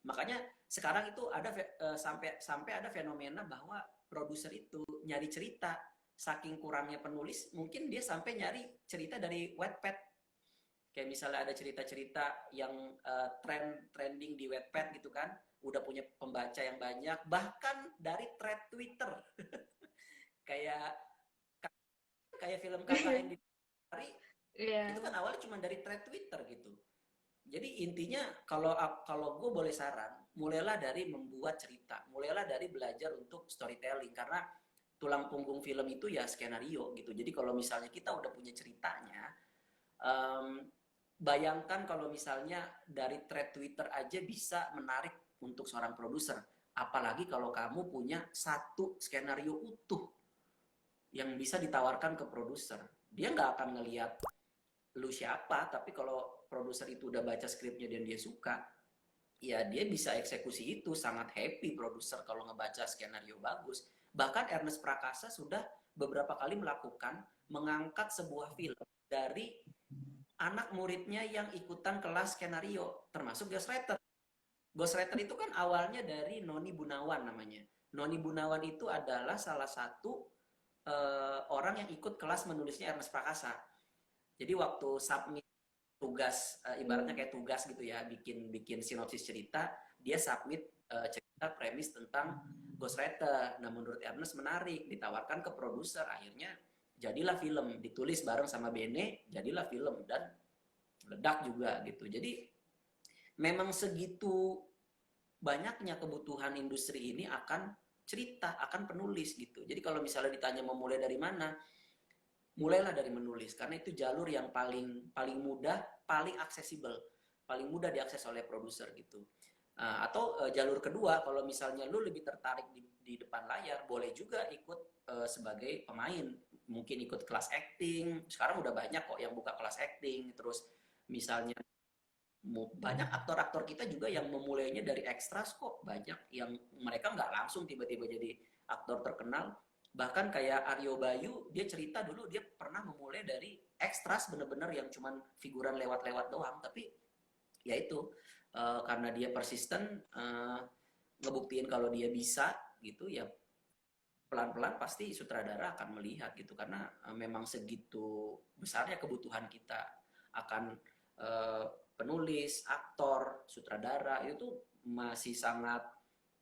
Makanya sekarang itu ada sampai ada fenomena bahwa produser itu nyari cerita, saking kurangnya penulis, mungkin dia sampai nyari cerita dari Wattpad. Kayak misalnya ada cerita-cerita yang trending di Wattpad gitu kan, udah punya pembaca yang banyak, bahkan dari thread Twitter. Kayak kayak film KKN di hari itu kan Iya. awalnya cuma dari thread Twitter gitu. Jadi intinya kalau kalau gue boleh saran, mulailah dari membuat cerita, mulailah dari belajar untuk storytelling karena tulang punggung film itu ya skenario gitu. Jadi kalau misalnya kita udah punya ceritanya, um, bayangkan kalau misalnya dari thread Twitter aja bisa menarik untuk seorang produser. Apalagi kalau kamu punya satu skenario utuh yang bisa ditawarkan ke produser. Dia nggak akan ngelihat lu siapa, tapi kalau produser itu udah baca skripnya dan dia suka, ya dia bisa eksekusi itu. Sangat happy produser kalau ngebaca skenario bagus. Bahkan Ernest Prakasa sudah beberapa kali melakukan mengangkat sebuah film dari anak muridnya yang ikutan kelas skenario, termasuk ghostwriter. Ghostwriter itu kan awalnya dari Noni Gunawan namanya. Noni Gunawan itu adalah salah satu orang yang ikut kelas menulisnya Ernest Prakasa. Jadi waktu submit tugas, ibaratnya kayak tugas gitu ya, bikin bikin sinopsis cerita, dia submit cerita premis tentang ghostwriter. Nah menurut Ernest menarik, ditawarkan ke produser, akhirnya jadilah film, ditulis bareng sama Bene, jadilah film dan meledak juga gitu. Jadi memang segitu banyaknya kebutuhan industri ini akan cerita, akan penulis gitu. Jadi kalau misalnya ditanya mau mulai dari mana, mulailah dari menulis karena itu jalur yang paling paling mudah, paling aksesibel, paling mudah diakses oleh produser gitu. Atau jalur kedua, kalau misalnya lu lebih tertarik di depan layar, boleh juga ikut sebagai pemain, mungkin ikut kelas acting. Sekarang udah banyak kok yang buka kelas acting. Terus misalnya banyak aktor-aktor kita juga yang memulainya dari ekstras kok, banyak yang mereka nggak langsung tiba-tiba jadi aktor terkenal. Bahkan kayak Aryo Bayu, dia cerita dulu dia pernah memulai dari ekstras bener-bener yang cuman figuran lewat-lewat doang, tapi ya itu karena dia persisten, ngebuktiin kalau dia bisa gitu ya, pelan-pelan pasti sutradara akan melihat gitu karena memang segitu besarnya kebutuhan kita akan uh, penulis, aktor, sutradara itu masih sangat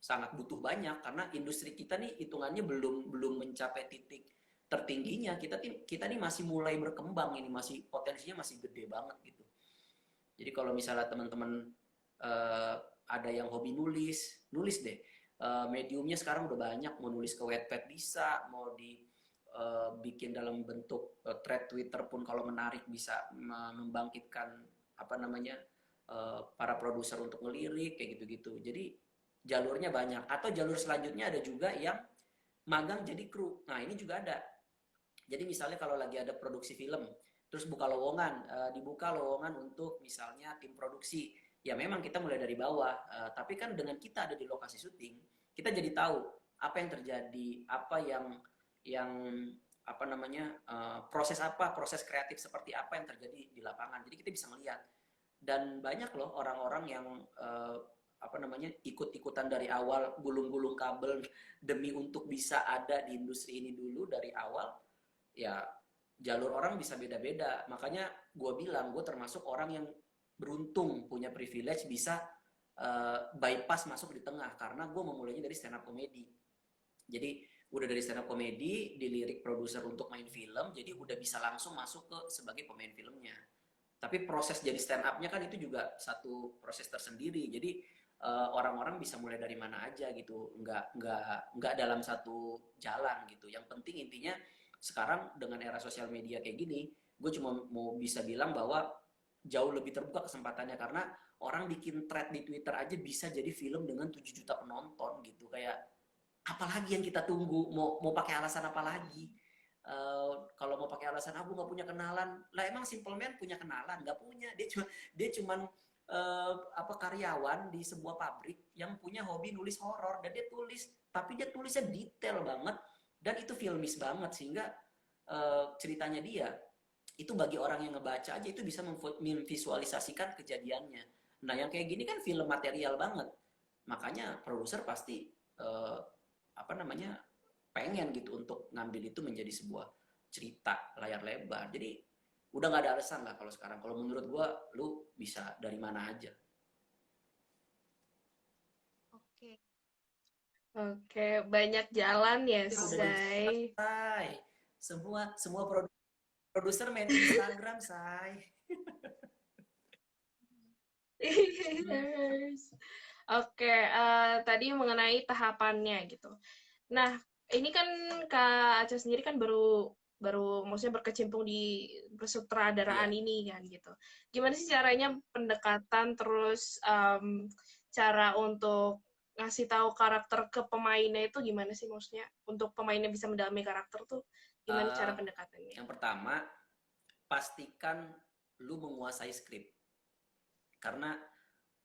sangat butuh banyak karena industri kita nih hitungannya belum belum mencapai titik tertingginya. Kita nih masih mulai berkembang, ini masih potensinya masih gede banget gitu. Jadi kalau misalnya teman-teman uh, ada yang hobi nulis, nulis deh. Mediumnya sekarang udah banyak, mau nulis ke Wattpad bisa, mau di bikin dalam bentuk thread Twitter pun kalau menarik bisa membangkitkan apa namanya para produser untuk ngelirik kayak gitu-gitu. Jadi jalurnya banyak. Atau jalur selanjutnya ada juga yang magang jadi kru. Nah ini juga ada. Jadi misalnya kalau lagi ada produksi film, terus buka lowongan, dibuka lowongan untuk misalnya tim produksi. Ya memang kita mulai dari bawah, tapi kan dengan kita ada di lokasi syuting, kita jadi tahu apa yang terjadi, apa yang apa namanya proses kreatif seperti apa yang terjadi di lapangan. Jadi kita bisa melihat dan banyak loh orang-orang yang apa namanya ikut-ikutan dari awal, gulung-gulung kabel demi untuk bisa ada di industri ini dulu dari awal. Ya jalur orang bisa beda-beda, makanya gue bilang gue termasuk orang yang beruntung punya privilege bisa bypass masuk di tengah karena gue memulainya dari stand up comedy. Jadi udah dari stand up comedy dilirik produser untuk main film, jadi udah bisa langsung masuk ke sebagai pemain filmnya. Tapi proses jadi stand up-nya kan itu juga satu proses tersendiri. Jadi orang-orang bisa mulai dari mana aja gitu, nggak dalam satu jalan gitu. Yang penting intinya sekarang dengan era sosial media kayak gini, gue cuma mau bisa bilang bahwa jauh lebih terbuka kesempatannya karena orang bikin thread di Twitter aja bisa jadi film dengan 7 juta penonton gitu. Kayak apalagi yang kita tunggu, mau mau pakai alasan apa lagi? Kalau mau pakai alasan aku nggak punya kenalan, lah emang Simple Man punya kenalan? Nggak punya. Dia cuman apa karyawan di sebuah pabrik yang punya hobi nulis horor dan dia tulis, tapi dia tulisnya detail banget dan itu filmis banget sehingga ceritanya dia itu bagi orang yang ngebaca aja itu bisa memvisualisasikan kejadiannya. Nah yang kayak gini kan film material banget. Makanya produser pasti apa namanya pengen gitu untuk ngambil itu menjadi sebuah cerita layar lebar. Jadi udah nggak ada alasan lah kalau sekarang. Kalau menurut gua, lu bisa dari mana aja. Oke. Oke, banyak jalan ya, Udah dijelas, Say. say. Semua produser main Instagram, say. Yes. Oke, tadi mengenai tahapannya gitu. Nah, ini kan Kak Aca sendiri kan baru baru maksudnya berkecimpung di persutradaraan Iya. ini kan gitu. Gimana sih caranya pendekatan terus cara untuk ngasih tahu karakter ke pemainnya itu gimana sih maksudnya untuk pemainnya bisa mendalami karakter tuh gimana cara Eh, pendekatannya? yang pertama, pastikan lu menguasai skrip. Karena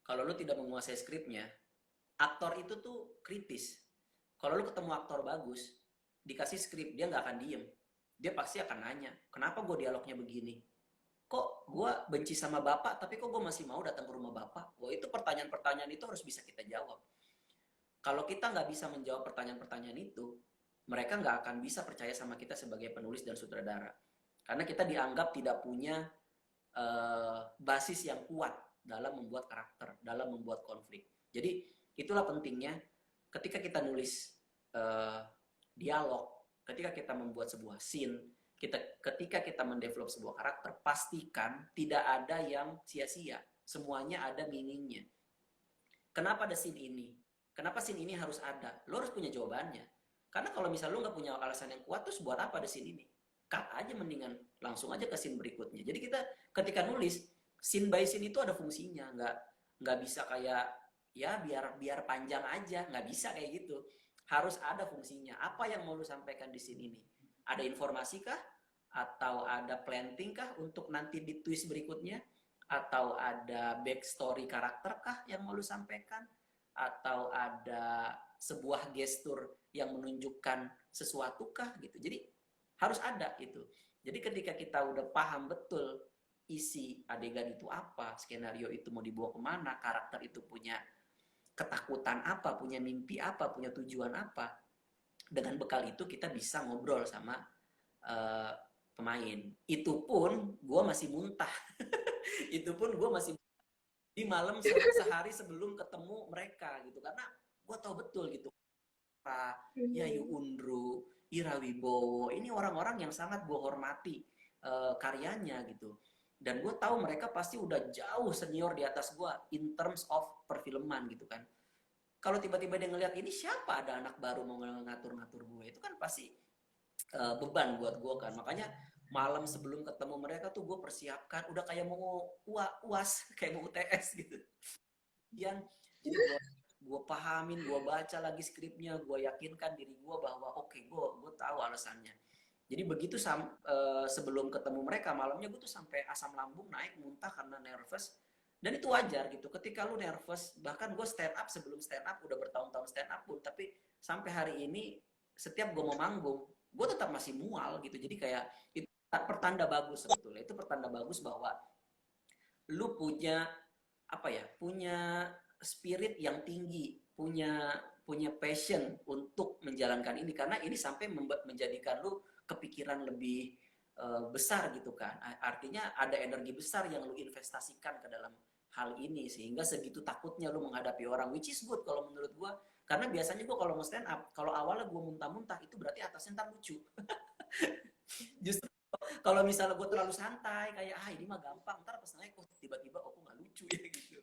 kalau lu tidak menguasai skripnya, aktor itu tuh kritis. Kalau lu ketemu aktor bagus, dikasih skrip, dia nggak akan diem. Dia pasti akan nanya, kenapa gue dialognya begini? Kok gue benci sama bapak, tapi kok gue masih mau datang ke rumah bapak? Wah, itu pertanyaan-pertanyaan itu harus bisa kita jawab. Kalau kita nggak bisa menjawab pertanyaan-pertanyaan itu, mereka nggak akan bisa percaya sama kita sebagai penulis dan sutradara. Karena kita dianggap tidak punya basis yang kuat dalam membuat karakter, dalam membuat konflik. Jadi itulah pentingnya ketika kita nulis uh, dialog, ketika kita membuat sebuah scene, ketika kita mendevelop sebuah karakter, pastikan tidak ada yang sia-sia. Semuanya ada meaningnya. Kenapa ada scene ini? Kenapa scene ini harus ada? Lo harus punya jawabannya. Karena kalau misal lo nggak punya alasan yang kuat, terus buat apa ada scene ini? Cut aja mendingan, langsung aja ke scene berikutnya. Jadi kita ketika nulis, scene by scene itu ada fungsinya. Nggak bisa kayak, ya biar biar panjang aja. Nggak bisa kayak gitu. Harus ada fungsinya. Apa yang mau lo sampaikan di scene ini? Ada informasi kah? Atau ada planting kah untuk nanti di twist berikutnya? Atau ada backstory karakter kah yang mau lu sampaikan? Atau ada sebuah gestur yang menunjukkan sesuatu kah gitu. Jadi harus ada itu. Jadi ketika kita udah paham betul isi adegan itu apa, skenario itu mau dibawa kemana, karakter itu punya ketakutan apa, punya mimpi apa, punya tujuan apa, dengan bekal itu kita bisa ngobrol sama uh, pemain. Itu pun gue masih muntah. Itu pun gue masih di malam sehari sebelum ketemu mereka gitu, karena gue tahu betul gitu Pak Yayu Mhm. Undru, Ira Wibowo, ini orang-orang yang sangat gue hormati karyanya gitu, dan gue tahu mereka pasti udah jauh senior di atas gue in terms of perfilman gitu kan. Kalau tiba-tiba dia ngeliat ini siapa ada anak baru mau ngatur-ngatur gue, itu kan pasti beban buat gue kan. Makanya malam sebelum ketemu mereka tuh gue persiapkan udah kayak mau uas kayak mau UTS gitu. Yang jadi gue pahamin, gue baca lagi skripnya, gue yakinkan diri gue bahwa oke, gue tahu alasannya. Jadi begitu sebelum ketemu mereka malamnya gue tuh sampai asam lambung naik, muntah karena nervous. Dan itu wajar gitu. Ketika lu nervous, bahkan gue stand up sebelum stand up udah bertahun-tahun stand up pun, tapi sampai hari ini setiap gue mau manggung, gue tetap masih mual gitu. Jadi kayak itu pertanda bagus sebetulnya. Itu pertanda bagus bahwa lu punya apa ya, punya spirit yang tinggi, punya punya passion untuk menjalankan ini, karena ini sampai menjadikan lu kepikiran lebih besar gitu kan. Artinya ada energi besar yang lu investasikan ke dalam hal ini sehingga segitu takutnya lu menghadapi orang, which is good kalau menurut gua. Karena biasanya gua kalau mau stand up, kalau awalnya gua muntah-muntah itu berarti atasnya ntar lucu. Justru kalau misalnya gue terlalu santai kayak ini mah gampang, ntar pas naik kok tiba-tiba kok nggak lucu ya gitu.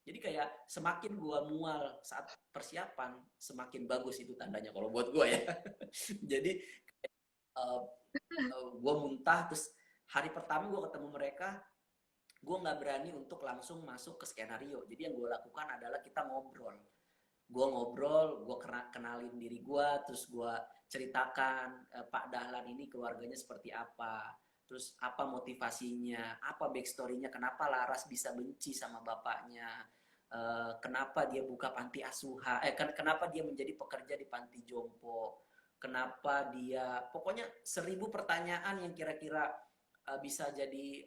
Jadi kayak semakin gue mual saat persiapan, semakin bagus itu tandanya kalau buat gue ya. Jadi uh, gue muntah, terus hari pertama gue ketemu mereka, gue nggak berani untuk langsung masuk ke skenario. Jadi yang gue lakukan adalah kita ngobrol. Gue kenalin diri gue, terus gue ceritakan Pak Dahlan ini keluarganya seperti apa, terus apa motivasinya, apa backstorynya, kenapa Laras bisa benci sama bapaknya, kenapa dia buka panti asuhan, kenapa dia menjadi pekerja di panti jompo, kenapa dia, pokoknya 1000 pertanyaan yang kira-kira bisa jadi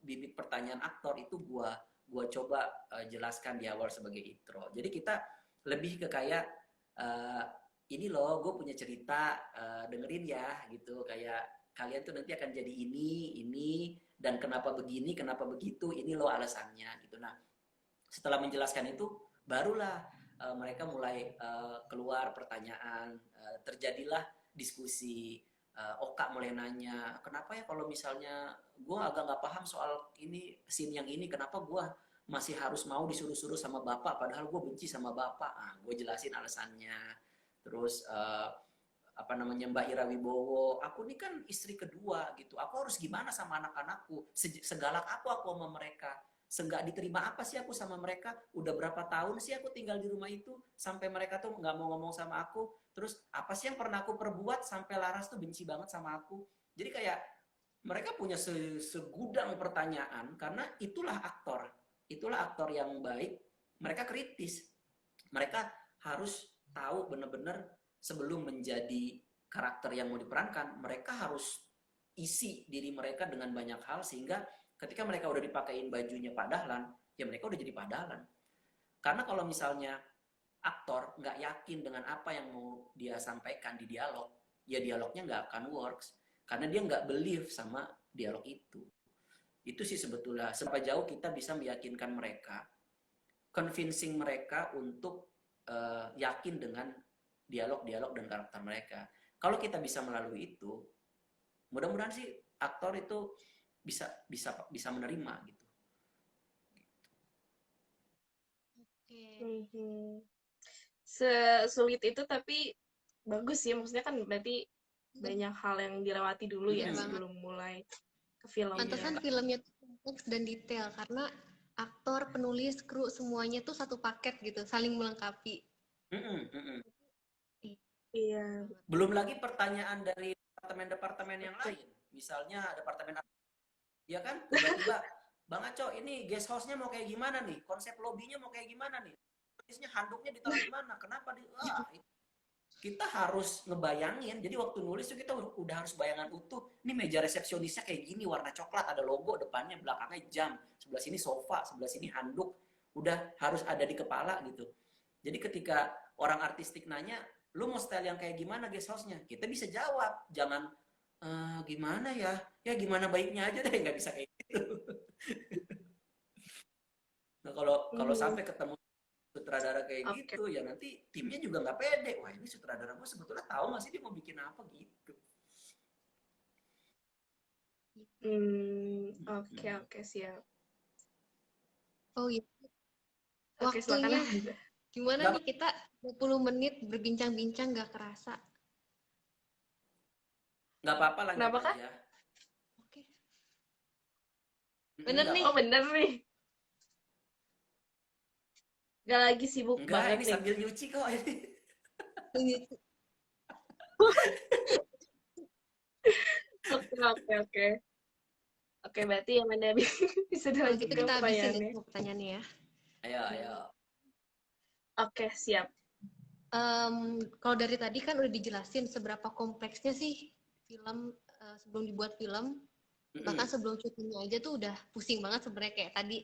bibit pertanyaan aktor itu gue gue coba jelaskan di awal sebagai intro. Jadi kita lebih ke kayak ini loh, gue punya cerita, dengerin ya gitu. Kayak kalian tuh nanti akan jadi ini, dan kenapa begini, kenapa begitu, ini loh alasannya gitu. Nah, setelah menjelaskan itu, barulah mereka mulai keluar pertanyaan, terjadilah diskusi. Oka mulai nanya, kenapa ya kalau misalnya gue agak nggak paham soal ini, scene yang ini, kenapa gue masih harus mau disuruh-suruh sama bapak, padahal gue benci sama bapak. Nah, gue jelasin alasannya. Terus apa namanya, Mbak Ira Wibowo, aku ini kan istri kedua gitu, aku harus gimana sama anak-anakku, segalak aku sama mereka, senggak diterima apa sih aku sama mereka, udah berapa tahun sih aku tinggal di rumah itu sampai mereka tuh nggak mau ngomong sama aku, terus apa sih yang pernah aku perbuat sampai Laras tuh benci banget sama aku. Jadi kayak mereka punya segudang pertanyaan, karena itulah aktor yang baik. Mereka kritis, mereka harus tahu benar-benar sebelum menjadi karakter yang mau diperankan, mereka harus isi diri mereka dengan banyak hal, sehingga ketika mereka udah dipakein bajunya Pak Dahlan, ya mereka udah jadi Pak Dahlan. Karena kalau misalnya aktor nggak yakin dengan apa yang mau dia sampaikan di dialog, ya dialognya nggak akan works, karena dia nggak believe sama dialog itu. Itu sih sebetulnya seberapa jauh kita bisa meyakinkan mereka, convincing mereka untuk yakin dengan dialog-dialog dan karakter mereka. Kalau kita bisa melalui itu, mudah-mudahan sih aktor itu bisa menerima gitu. Mhm. Sesulit itu tapi bagus ya, maksudnya kan berarti banyak hal yang dilewati dulu ya sebelum mulai ke filmnya. Pantesan filmnya tuh kompleks dan detail karena aktor, penulis, kru semuanya tuh satu paket gitu, saling melengkapi. Iya. Belum lagi pertanyaan dari departemen-departemen yang lain. Misalnya departemen, ya kan, tiba-tiba, Bang Aco, ini guest house-nya mau kayak gimana nih? Konsep lobbynya mau kayak gimana nih? Tulisnya handuknya ditaruh di mana? Kenapa kita harus ngebayangin. Jadi waktu nulis tuh kita udah harus bayangan utuh. Ini meja resepsionisnya kayak gini, warna coklat, ada logo depannya, belakangnya jam, sebelah sini sofa, sebelah sini handuk. Udah harus ada di kepala gitu. Jadi ketika orang artistik nanya, lu mau style yang kayak gimana guest house-nya? Kita bisa jawab, jangan gimana ya? Ya gimana baiknya aja deh, nggak bisa kayak gitu. Nah kalau sampai ketemu sutradara kayak gitu, ya nanti timnya juga nggak pede. Wah, ini sutradara gue sebetulnya tahu nggak sih dia mau bikin apa gitu. Oke, siap. Oh iya. Oke, Waktunya gimana Nggak, nih, kita 20 menit berbincang-bincang gak kerasa. nggak apa-apa, lanjut Kenapa, Kak? aja. Oke. Bener nih. Oh, bener nih. Gak lagi sibuk Enggak, banget ini nih. sambil nyuci kok ini. Oke. Oke, berarti yang Anda bisa dilanjut Gitu kita habisin pertanyaannya. pertanyaannya ya. Ayo. Oke, siap. Kalau dari tadi kan udah dijelasin seberapa kompleksnya sih film sebelum dibuat film. Bahkan sebelum syutingnya aja tuh udah pusing banget sebenarnya, kayak tadi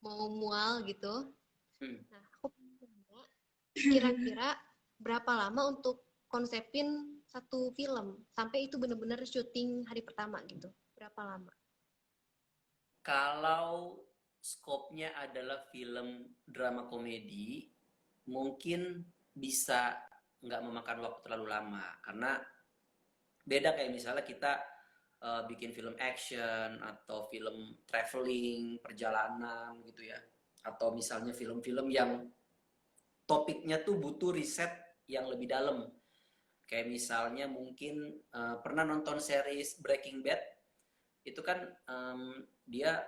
mau mual gitu. Nah, aku punya kira-kira berapa lama untuk konsepin satu film sampai itu bener-bener syuting hari pertama gitu? Berapa lama? Kalau skopnya adalah film drama komedi, mungkin bisa nggak memakan waktu terlalu lama, karena beda kayak misalnya kita bikin film action atau film traveling, perjalanan gitu ya, atau misalnya film-film yang topiknya tuh butuh riset yang lebih dalam, kayak misalnya mungkin pernah nonton series Breaking Bad. Itu kan dia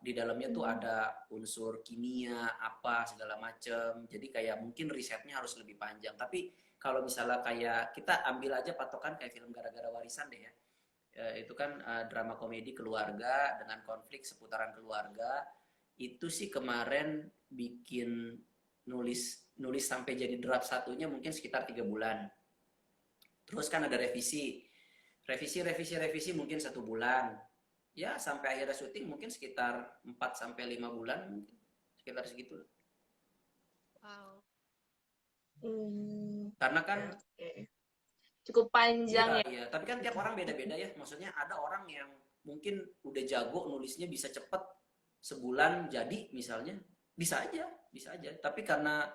di dalamnya tuh ada unsur kimia apa segala macem, jadi kayak mungkin risetnya harus lebih panjang. Tapi kalau misalnya kayak kita ambil aja patokan kayak film Gara-Gara Warisan deh ya, itu kan drama komedi keluarga dengan konflik seputaran keluarga. Itu sih kemarin bikin nulis sampai jadi draft satunya mungkin sekitar 3 bulan. Terus kan ada revisi mungkin 1 bulan. Ya sampai akhirnya syuting mungkin sekitar 4 sampai 5 bulan mungkin. Sekitar segitu. Wow. Karena kan Oke. Cukup panjang iya, ya. iya. Tapi kan tiap orang beda-beda ya. Maksudnya ada orang yang mungkin udah jago nulisnya bisa cepet sebulan jadi misalnya. Bisa aja, bisa aja. Tapi karena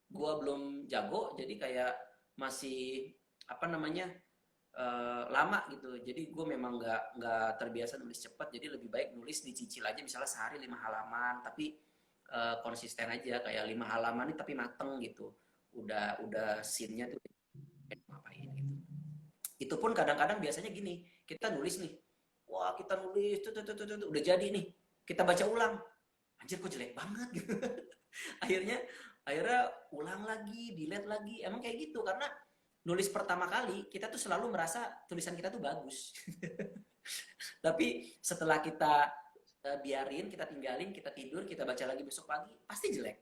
gua belum jago, jadi kayak masih apa namanya lama gitu. Jadi gue memang nggak terbiasa nulis cepat. Jadi lebih baik nulis dicicil aja. Misalnya sehari 5 halaman, tapi konsisten aja kayak 5 halaman ini tapi mateng gitu. Udah scene-nya tuh ngapain gitu. Itu pun kadang-kadang biasanya gini, kita nulis nih, wah kita nulis, udah jadi nih, kita baca ulang, anjir kok jelek banget gitu. akhirnya akhirnya ulang lagi, delete lagi, emang kayak gitu karena nulis pertama kali kita tuh selalu merasa tulisan kita tuh bagus. Tapi setelah kita biarin, kita tinggalin, kita tidur, kita baca lagi besok pagi, pasti jelek.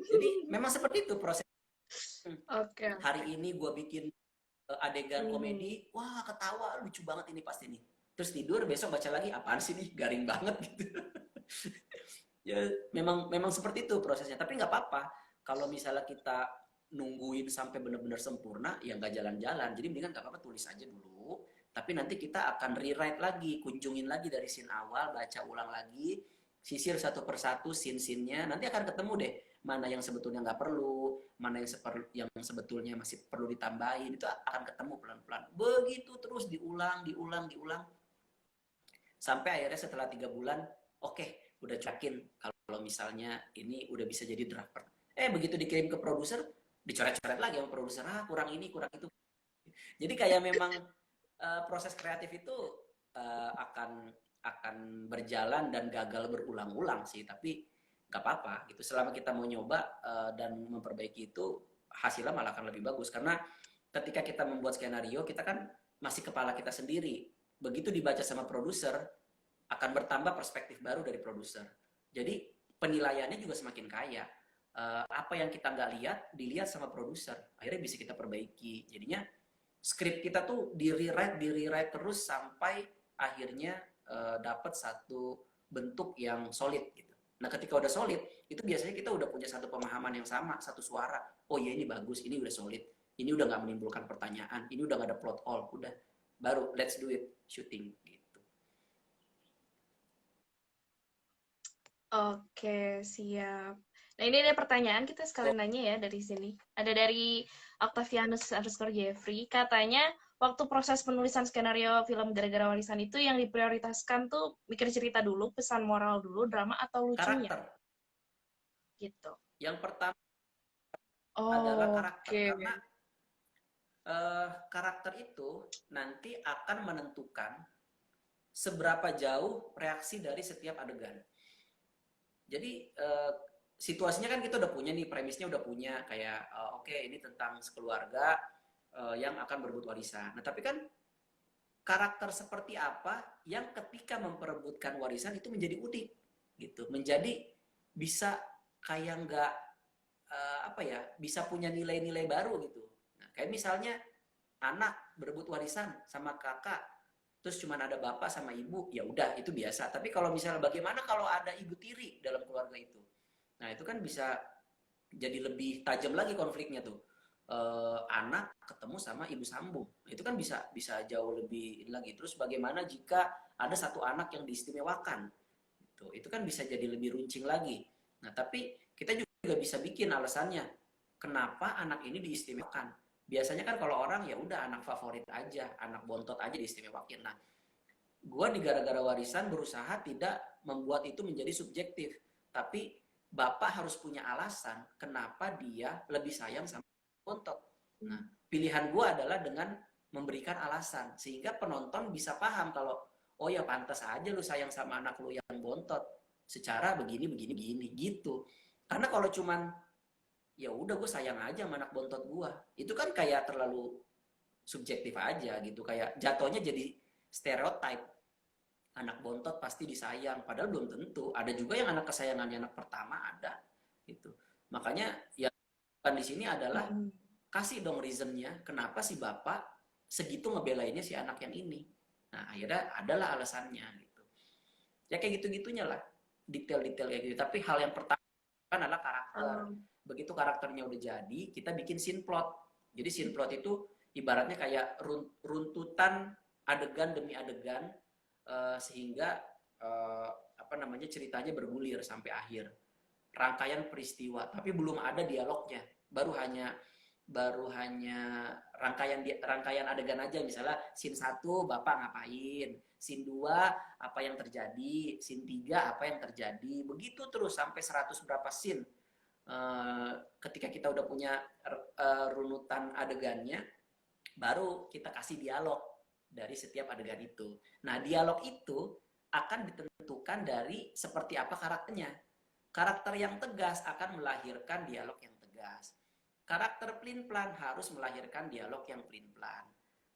Jadi memang seperti itu proses. Oke. Hari ini gue bikin adegan komedi, wah ketawa lucu banget ini pasti nih. Terus tidur, besok baca lagi, apaan sih nih, garing banget gitu. Ya memang seperti itu prosesnya. Tapi nggak apa-apa kalau misalnya kita nungguin sampai benar-benar sempurna, ya nggak jalan-jalan. Jadi mendingan nggak apa-apa tulis aja dulu. Tapi nanti kita akan rewrite lagi, kunjungin lagi dari scene awal, baca ulang lagi, sisir satu persatu scene-scene-nya. Nanti akan ketemu deh mana yang sebetulnya nggak perlu, mana yang sebetulnya masih perlu ditambahin. Itu akan ketemu pelan-pelan. Begitu terus diulang, sampai akhirnya setelah 3 bulan, oke, udah yakin kalau misalnya ini udah bisa jadi draft. Begitu dikirim ke produser, dicoret-coret lagi sama produser, kurang ini, kurang itu. Jadi kayak memang proses kreatif itu akan berjalan dan gagal berulang-ulang sih, tapi nggak apa-apa gitu. Selama kita mau nyoba dan memperbaiki itu, hasilnya malah akan lebih bagus. Karena ketika kita membuat skenario, kita kan masih kepala kita sendiri. Begitu dibaca sama produser, akan bertambah perspektif baru dari produser. Jadi penilaiannya juga semakin kaya. Apa yang kita nggak lihat, dilihat sama produser. Akhirnya bisa kita perbaiki. Jadinya skrip kita tuh di-rewrite terus sampai akhirnya dapat satu bentuk yang solid gitu. Nah ketika udah solid, itu biasanya kita udah punya satu pemahaman yang sama, satu suara. Oh iya ini bagus, ini udah solid. Ini udah nggak menimbulkan pertanyaan, ini udah nggak ada plot hole, udah. Baru let's do it, syuting gitu. Oke, siap. Nah, ini ada pertanyaan, kita sekalian nanya ya dari sini. Ada dari Octavianus_Jeffrey, katanya waktu proses penulisan skenario film Gara-Gara Warisan itu yang diprioritaskan tuh mikir cerita dulu, pesan moral dulu, drama atau lucunya? Karakter. Gitu. Yang pertama adalah karakter. Oke. Karena karakter itu nanti akan menentukan seberapa jauh reaksi dari setiap adegan. Jadi situasinya kan kita udah punya nih, premisnya udah punya kayak oke, ini tentang sekeluarga yang akan berebut warisan. Nah tapi kan karakter seperti apa yang ketika memperebutkan warisan itu menjadi unik gitu, menjadi bisa kayak nggak bisa punya nilai-nilai baru gitu. Nah, kayak misalnya anak berebut warisan sama kakak, terus cuma ada bapak sama ibu, ya udah itu biasa. Tapi kalau misalnya bagaimana kalau ada ibu tiri dalam keluarga itu, nah itu kan bisa jadi lebih tajam lagi konfliknya tuh. Anak ketemu sama ibu sambung, itu kan bisa jauh lebih lagi. Terus bagaimana jika ada satu anak yang diistimewakan, itu kan bisa jadi lebih runcing lagi. Nah tapi kita juga bisa bikin alasannya kenapa anak ini diistimewakan. Biasanya kan kalau orang ya udah anak favorit aja, anak bontot aja diistimewakan. Nah, gue di Gara-Gara Warisan berusaha tidak membuat itu menjadi subjektif, tapi bapak harus punya alasan kenapa dia lebih sayang sama bontot. Nah, pilihan gue adalah dengan memberikan alasan sehingga penonton bisa paham kalau oh ya pantas aja lu sayang sama anak lu yang bontot secara begini gitu. Karena kalau cuman ya udah gue sayang aja sama anak bontot gue, itu kan kayak terlalu subjektif aja gitu, kayak jatuhnya jadi stereotip anak bontot pasti disayang, padahal belum tentu. Ada juga yang anak kesayangannya anak pertama ada gitu. Makanya ya kan di sini adalah kasih dong reasonnya kenapa si bapak segitu ngebelainnya si anak yang ini Nah, akhirnya adalah alasannya gitu. Ya kayak gitu-gitunya lah, detail-detail kayak gitu. Tapi hal yang pertama adalah karakter. Begitu karakternya udah jadi, kita bikin scene plot. Jadi scene plot itu ibaratnya kayak runtutan adegan demi adegan, sehingga apa namanya, ceritanya bergulir sampai akhir. Rangkaian peristiwa, tapi belum ada dialognya. Baru hanya rangkaian adegan aja, misalnya scene 1 Bapak ngapain, scene 2 apa yang terjadi, scene 3 apa yang terjadi, begitu terus sampai 100 berapa scene. Ketika kita udah punya runutan adegannya, baru kita kasih dialog dari setiap adegan itu. Nah, dialog itu akan ditentukan dari seperti apa karakternya. Karakter yang tegas akan melahirkan dialog yang tegas. Karakter pelin-pelan harus melahirkan dialog yang pelin-pelan.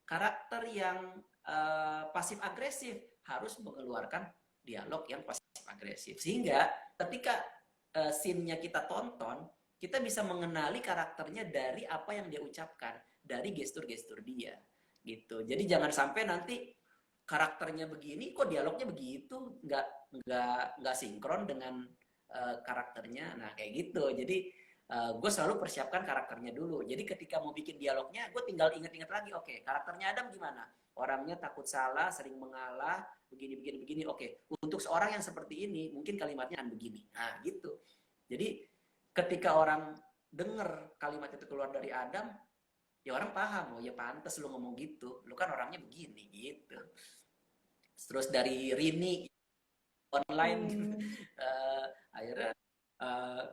Karakter yang pasif agresif harus mengeluarkan dialog yang pasif agresif. Sehingga ketika scene-nya kita tonton, kita bisa mengenali karakternya dari apa yang dia ucapkan, dari gestur-gestur dia, gitu. Jadi jangan sampai nanti karakternya begini, kok dialognya begitu, nggak sinkron dengan karakternya. Nah kayak gitu. Jadi gue selalu persiapkan karakternya dulu. Jadi ketika mau bikin dialognya, gue tinggal inget-inget lagi. Oke, karakternya Adam gimana? Orangnya takut salah, sering mengalah, begini. Oke, untuk seorang yang seperti ini, mungkin kalimatnya begini. Nah gitu. Jadi ketika orang denger kalimat itu keluar dari Adam, ya orang paham, oh ya pantas lu ngomong gitu, lu kan orangnya begini gitu. Terus dari Rini online, akhirnya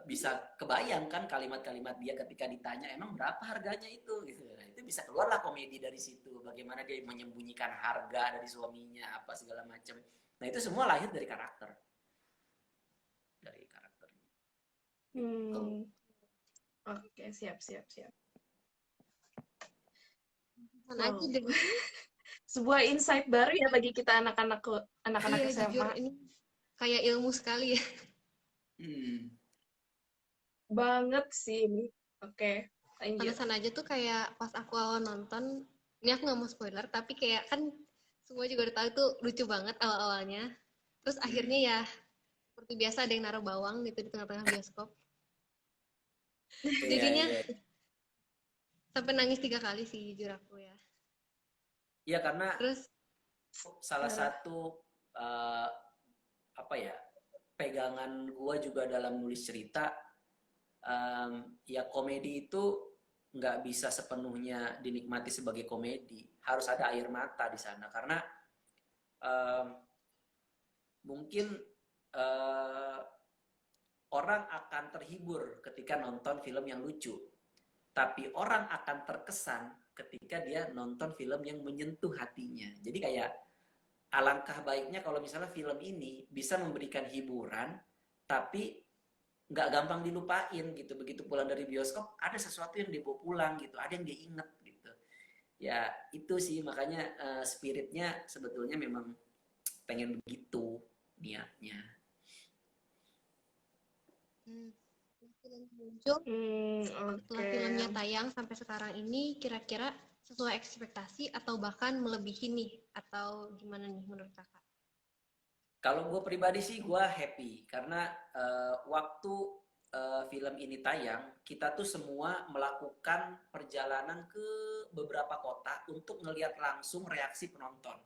bisa kebayang kan kalimat-kalimat dia ketika ditanya emang berapa harganya itu gitu. Nah, itu bisa keluarlah komedi dari situ, bagaimana dia menyembunyikan harga dari suaminya apa segala macam. Nah itu semua lahir dari karakter. Oke, siap. Wow. Sebuah insight baru ya bagi kita anak-anak Iya, SMA. jujur ini kayak ilmu sekali ya. Banget sih ini. Oke, lanjut. Pantesan aja tuh kayak pas aku awal nonton, ini aku nggak mau spoiler, tapi kayak kan semua juga udah tahu tuh lucu banget awal-awalnya. Terus akhirnya ya seperti biasa ada yang naruh bawang gitu di tengah-tengah bioskop. Jadinya sampai nangis 3 kali sih jujur aku ya. Iya karena Terus salah satu apa ya, pegangan gue juga dalam nulis cerita, ya komedi itu nggak bisa sepenuhnya dinikmati sebagai komedi, harus ada air mata di sana karena mungkin orang akan terhibur ketika nonton film yang lucu, tapi orang akan terkesan ketika dia nonton film yang menyentuh hatinya. Jadi kayak alangkah baiknya kalau misalnya film ini bisa memberikan hiburan, tapi nggak gampang dilupain gitu. Begitu pulang dari bioskop, ada sesuatu yang dibawa pulang gitu, ada yang dia inget gitu. Ya itu sih makanya spiritnya sebetulnya memang pengen begitu niatnya. film muncul setelah Oke. filmnya tayang sampai sekarang ini kira-kira sesuai ekspektasi atau bahkan melebihi nih, atau gimana nih menurut kakak? Kalau gue pribadi sih gue happy karena waktu film ini tayang, kita tuh semua melakukan perjalanan ke beberapa kota untuk ngelihat langsung reaksi penonton.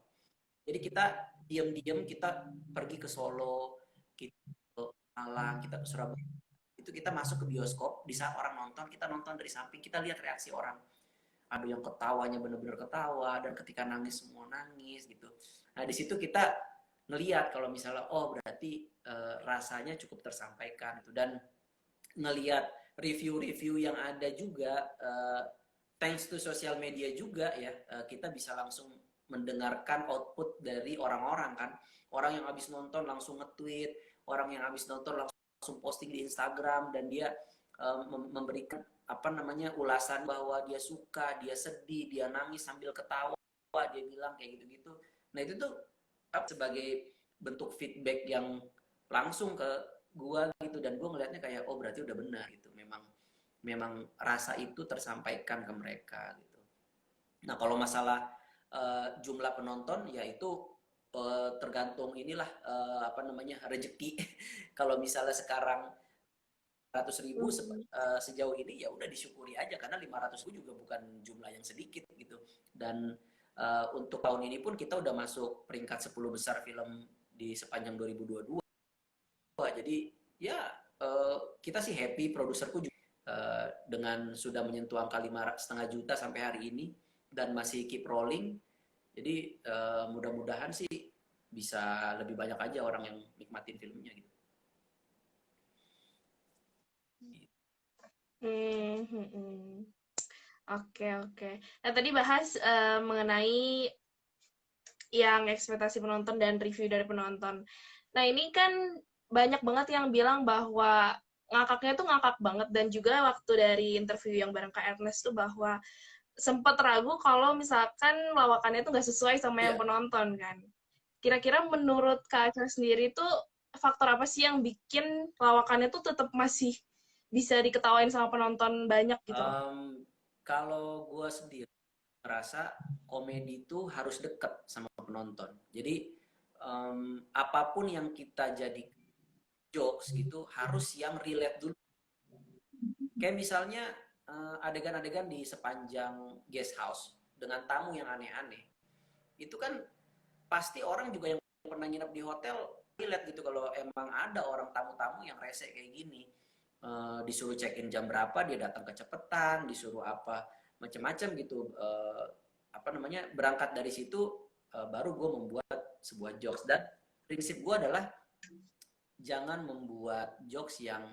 Jadi kita diam-diam kita pergi ke Solo, kita ke Malang, kita ke Surabaya. Itu kita masuk ke bioskop, di saat orang nonton, kita nonton dari samping, kita lihat reaksi orang. Ada yang ketawanya bener-bener ketawa, dan ketika nangis semua nangis gitu. Nah di situ kita ngelihat kalau misalnya oh berarti rasanya cukup tersampaikan gitu. Dan ngelihat review-review yang ada juga, thanks to social media juga ya, kita bisa langsung mendengarkan output dari orang-orang kan. Orang yang habis nonton langsung nge-tweet, orang yang habis nonton langsung posting di Instagram, dan dia memberikan apa namanya ulasan bahwa dia suka, dia sedih, dia nangis sambil ketawa, dia bilang kayak gitu-gitu. Nah itu tuh sebagai bentuk feedback yang langsung ke gua gitu, dan gua ngelihatnya kayak oh berarti udah benar gitu, memang rasa itu tersampaikan ke mereka gitu. Nah kalau masalah jumlah penonton yaitu tergantung inilah rezeki. Kalau misalnya sekarang 100.000 sejauh ini ya udah disyukuri aja karena 500.000 juga bukan jumlah yang sedikit gitu. Dan untuk tahun ini pun kita udah masuk peringkat 10 besar film di sepanjang 2022. Jadi ya kita sih happy, produserku juga dengan sudah menyentuh angka 5,5 juta sampai hari ini dan masih keep rolling. Jadi mudah-mudahan sih bisa lebih banyak aja orang yang nikmatin filmnya gitu. Oke. Nah tadi bahas mengenai yang ekspektasi penonton dan review dari penonton. Nah ini kan banyak banget yang bilang bahwa ngakaknya tuh ngakak banget, dan juga waktu dari interview yang bareng Kak Ernest tuh bahwa sempat ragu kalau misalkan lawakannya tuh nggak sesuai sama yang penonton kan. Kira-kira menurut Kak Aca sendiri tuh faktor apa sih yang bikin lawakannya tuh tetap masih bisa diketawain sama penonton banyak gitu? Kalau gue sendiri merasa komedi itu harus dekat sama penonton. Jadi apapun yang kita jadi jokes gitu harus yang relate dulu. Kayak misalnya adegan-adegan di sepanjang guest house dengan tamu yang aneh-aneh. Itu kan pasti orang juga yang pernah nginep di hotel relate gitu kalau emang ada orang tamu-tamu yang rese kayak gini. Disuruh check-in jam berapa, dia datang kecepatan, disuruh apa macam-macam gitu. Berangkat dari situ baru gue membuat sebuah jokes. Dan prinsip gue adalah jangan membuat jokes yang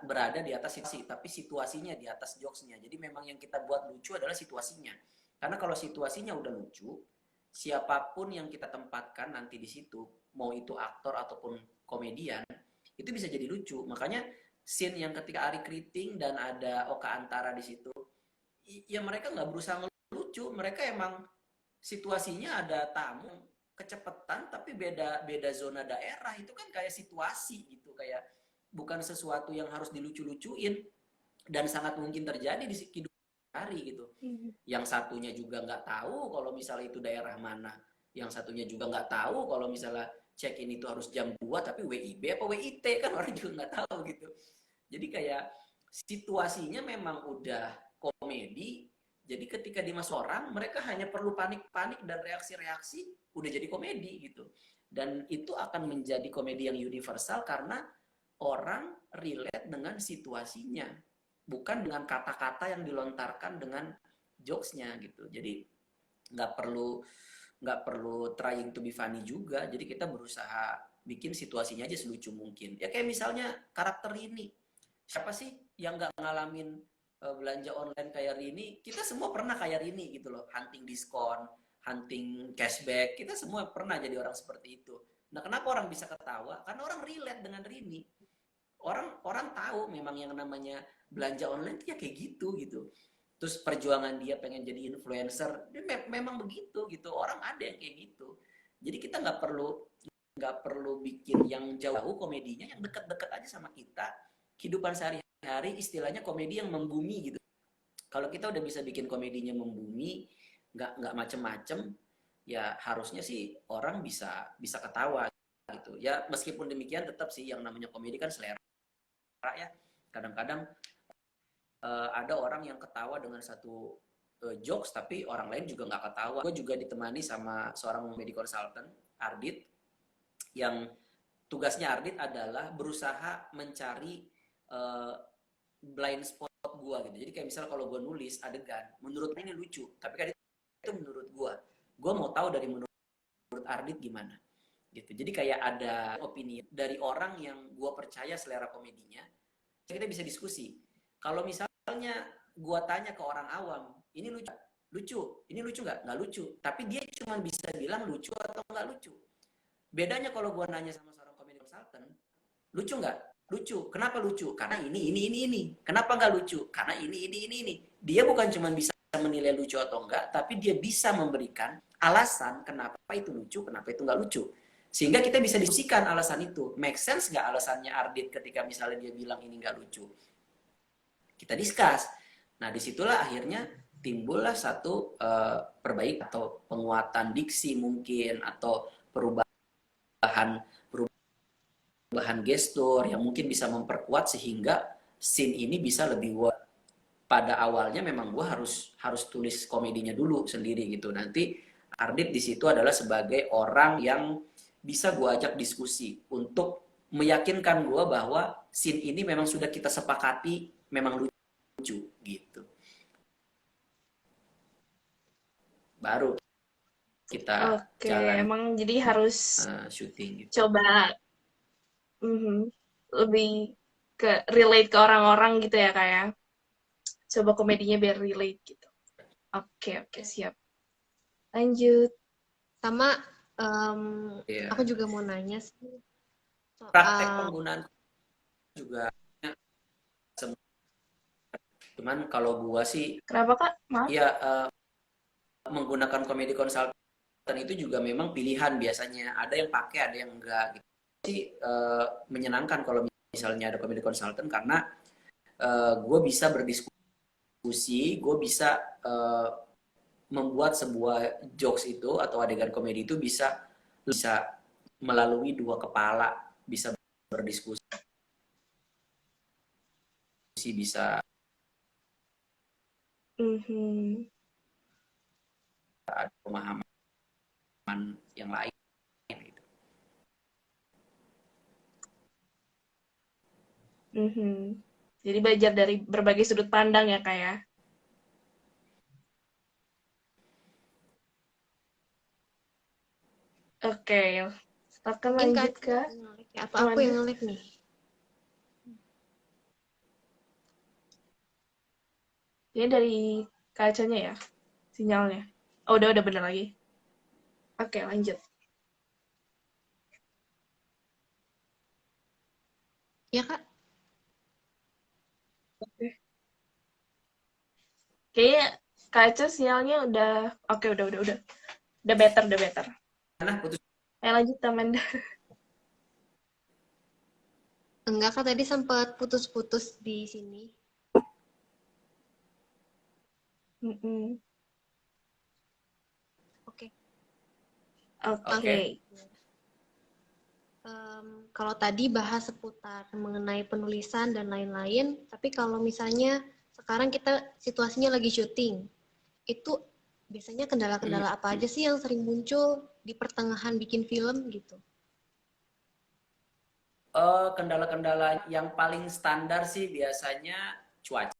berada di atas situasi, tapi situasinya di atas jokesnya. Jadi memang yang kita buat lucu adalah situasinya. Karena kalau situasinya udah lucu, siapapun yang kita tempatkan nanti di situ, mau itu aktor ataupun komedian, itu bisa jadi lucu. Makanya scene yang ketika Ari Kriting dan ada Oka Antara di situ, ya mereka nggak berusaha ngelucu, mereka emang situasinya ada tamu kecepatan tapi beda zona daerah, itu kan kayak situasi gitu, kayak bukan sesuatu yang harus dilucu-lucuin dan sangat mungkin terjadi di kehidupan hari gitu. Yang satunya juga nggak tahu kalau misalnya itu daerah mana, yang satunya juga nggak tahu kalau misalnya check-in itu harus jam 2 tapi WIB apa WIT, kan orang juga nggak tahu gitu. Jadi kayak situasinya memang udah komedi, jadi ketika dimasuk orang mereka hanya perlu panik-panik dan reaksi-reaksi udah jadi komedi gitu. Dan itu akan menjadi komedi yang universal karena orang relate dengan situasinya, bukan dengan kata-kata yang dilontarkan dengan jokesnya gitu. Jadi nggak perlu trying to be funny juga. Jadi kita berusaha bikin situasinya aja selucu mungkin. Ya kayak misalnya karakter Rini. Siapa sih yang nggak ngalamin belanja online kayak Rini? Kita semua pernah kayak Rini gitu loh. Hunting diskon, hunting cashback. Kita semua pernah jadi orang seperti itu. Nah kenapa orang bisa ketawa? Karena orang relate dengan Rini. Orang tahu memang yang namanya belanja online itu ya kayak gitu. Terus perjuangan dia pengen jadi influencer, dia memang begitu gitu. Orang ada yang kayak gitu. Jadi kita nggak perlu bikin yang jauh komedinya, yang dekat-dekat aja sama kita. Kehidupan sehari-hari istilahnya komedi yang membumi gitu. Kalau kita udah bisa bikin komedinya membumi, nggak macem-macem, ya harusnya sih orang bisa ketawa gitu. Ya meskipun demikian tetap sih yang namanya komedi kan selera ya. Kadang-kadang ada orang yang ketawa dengan satu jokes tapi orang lain juga nggak ketawa. Gue juga ditemani sama seorang medical consultant, Ardit, yang tugasnya Ardit adalah berusaha mencari blind spot gue gitu. Jadi kayak misalnya kalau gue nulis adegan, menurut ini lucu, tapi kan itu menurut gue mau tahu dari menurut Ardit gimana gitu. Jadi kayak ada opini dari orang yang gue percaya selera komedinya, kita bisa diskusi. Kalau misalnya gue tanya ke orang awam, ini lucu, ini lucu nggak lucu, tapi dia cuma bisa bilang lucu atau nggak lucu. Bedanya kalau gue nanya sama seorang comedy consultant, lucu nggak? Lucu. Kenapa lucu? Karena ini. Kenapa nggak lucu? Karena ini. Dia bukan cuma bisa menilai lucu atau enggak, tapi dia bisa memberikan alasan kenapa itu lucu, kenapa itu nggak lucu. Sehingga kita bisa diskusikan alasan itu. Make sense nggak alasannya Ardit ketika misalnya dia bilang ini nggak lucu? Kita discuss. Nah, disitulah akhirnya timbullah satu perbaikan atau penguatan diksi mungkin, atau perubahan perubahan gestur yang mungkin bisa memperkuat sehingga scene ini bisa lebih worth. Pada awalnya memang gue harus tulis komedinya dulu sendiri gitu. Nanti Ardit di situ adalah sebagai orang yang bisa gue ajak diskusi untuk meyakinkan gue bahwa scene ini memang sudah kita sepakati memang lucu gitu. Baru kita Oke, jalan emang jadi harus syuting gitu. coba lebih ke relate ke orang-orang gitu ya kayak coba komedinya biar relate gitu. Oke, siap. Lanjut. Sama Iya. aku juga mau nanya sih Praktek soal penggunaan juga, cuman kalau gua sih Kenapa Kak? Maaf. ya menggunakan komedi konsultan itu juga memang pilihan biasanya. Ada yang pakai, ada yang enggak gitu. Sih menyenangkan kalau misalnya ada komedi konsultan karena gue bisa berdiskusi, gue bisa membuat sebuah jokes itu atau adegan komedi itu bisa melalui dua kepala, bisa berdiskusi, bisa ada pemahaman yang lain gitu. Jadi belajar dari berbagai sudut pandang ya Kak ya. Oke, silakan mungkin lanjut Kak Kak. yang ngelik ya, atau aku Amanda. yang ngelik nih. Ini dari kacanya ya, sinyalnya. Oh, udah bener lagi. Oke, lanjut. Ya Kak, Oke. Kayaknya kaca sinyalnya udah, oke udah. Udah better. Nah, putus. Ayo lanjut Amanda. enggak Kak, tadi sempat putus-putus di sini. Mm-mm. Oke. Oke. Kalau tadi bahas seputar mengenai penulisan dan lain-lain, tapi kalau misalnya sekarang kita situasinya lagi syuting, itu biasanya kendala-kendala apa aja sih yang sering muncul di pertengahan bikin film gitu? Kendala-kendala yang paling standar sih biasanya cuaca.